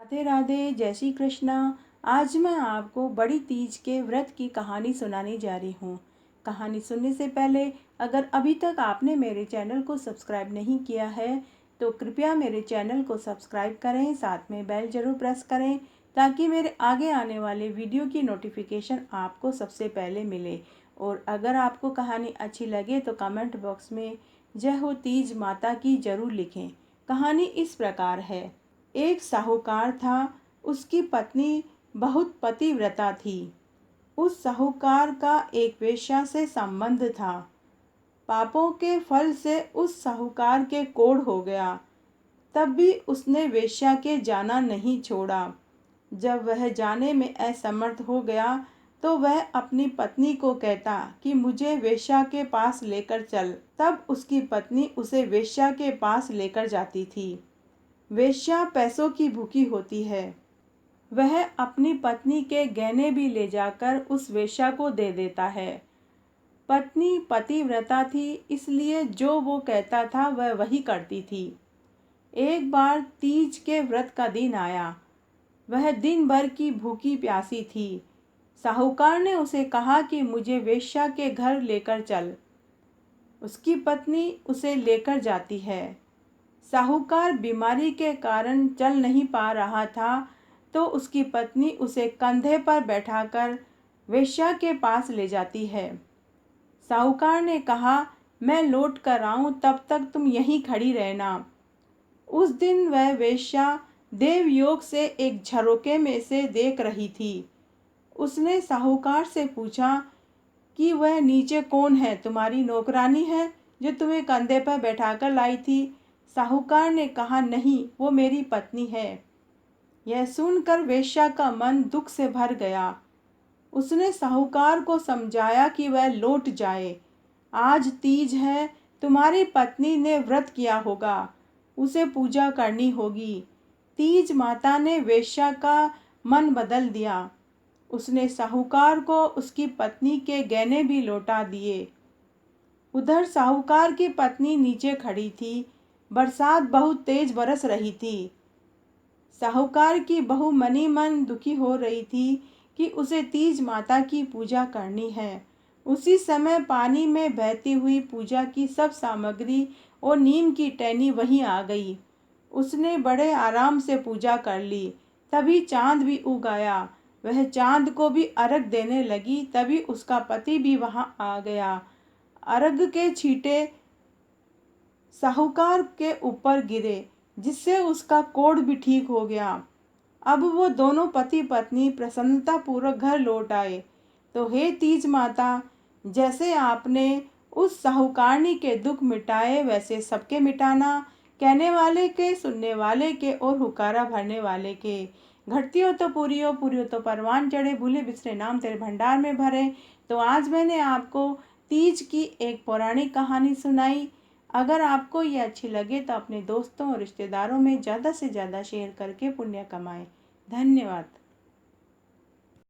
राधे राधे, जय श्री कृष्णा। आज मैं आपको बड़ी तीज के व्रत की कहानी सुनाने जा रही हूँ। कहानी सुनने से पहले अगर अभी तक आपने मेरे चैनल को सब्सक्राइब नहीं किया है तो कृपया मेरे चैनल को सब्सक्राइब करें, साथ में बेल ज़रूर प्रेस करें ताकि मेरे आगे आने वाले वीडियो की नोटिफिकेशन आपको सबसे पहले मिले। और अगर आपको कहानी अच्छी लगे तो कमेंट बॉक्स में जय हो तीज माता की ज़रूर लिखें। कहानी इस प्रकार है। एक साहूकार था, उसकी पत्नी बहुत पतिव्रता थी। उस साहूकार का एक वेश्या से संबंध था। पापों के फल से उस साहूकार के कोढ़ हो गया, तब भी उसने वेश्या के जाना नहीं छोड़ा। जब वह जाने में असमर्थ हो गया तो वह अपनी पत्नी को कहता कि मुझे वेश्या के पास लेकर चल। तब उसकी पत्नी उसे वेश्या के पास लेकर जाती थी। वेश्या पैसों की भूखी होती है। वह अपनी पत्नी के गहने भी ले जाकर उस वेश्या को दे देता है। पत्नी पतिव्रता थी, इसलिए जो वो कहता था वह वही करती थी। एक बार तीज के व्रत का दिन आया। वह दिन भर की भूखी प्यासी थी। साहूकार ने उसे कहा कि मुझे वेश्या के घर लेकर चल। उसकी पत्नी उसे लेकर जाती है। साहूकार बीमारी के कारण चल नहीं पा रहा था तो उसकी पत्नी उसे कंधे पर बैठाकर वेश्या के पास ले जाती है। साहूकार ने कहा, मैं लौट कर आऊं तब तक तुम यहीं खड़ी रहना। उस दिन वह वेश्या देवयोग से एक झरोके में से देख रही थी। उसने साहूकार से पूछा कि वह नीचे कौन है, तुम्हारी नौकरानी है जो तुम्हें कंधे पर बैठाकर लाई थी? साहूकार ने कहा, नहीं, वो मेरी पत्नी है। यह सुनकर वेश्या का मन दुख से भर गया। उसने साहूकार को समझाया कि वह लौट जाए। आज तीज है, तुम्हारी पत्नी ने व्रत किया होगा, उसे पूजा करनी होगी। तीज माता ने वेश्या का मन बदल दिया। उसने साहूकार को उसकी पत्नी के गहने भी लौटा दिए। उधर साहूकार की पत्नी नीचे खड़ी थी। बरसात बहुत तेज बरस रही थी। साहूकार की बहू मनी मन दुखी हो रही थी कि उसे तीज माता की पूजा करनी है। उसी समय पानी में बहती हुई पूजा की सब सामग्री और नीम की टहनी वहीं आ गई। उसने बड़े आराम से पूजा कर ली। तभी चांद भी उग आया। वह चांद को भी अर्घ देने लगी। तभी उसका पति भी वहां आ गया। अर्घ के छींटे साहूकार के ऊपर गिरे, जिससे उसका कोढ़ भी ठीक हो गया। अब वो दोनों पति पत्नी प्रसन्नता पूर्वक घर लौट आए। तो हे तीज माता, जैसे आपने उस साहूकारनी के दुख मिटाए वैसे सबके मिटाना, कहने वाले के, सुनने वाले के और हुकारा भरने वाले के। घटती हो तो पूरी हो, पूरी हो तो परवान चढ़े, भूले बिसरे नाम तेरे भंडार में भरे। तो आज मैंने आपको तीज की एक पौराणिक कहानी सुनाई। अगर आपको ये अच्छी लगे तो अपने दोस्तों और रिश्तेदारों में ज़्यादा से ज़्यादा शेयर करके पुण्य कमाएं। धन्यवाद।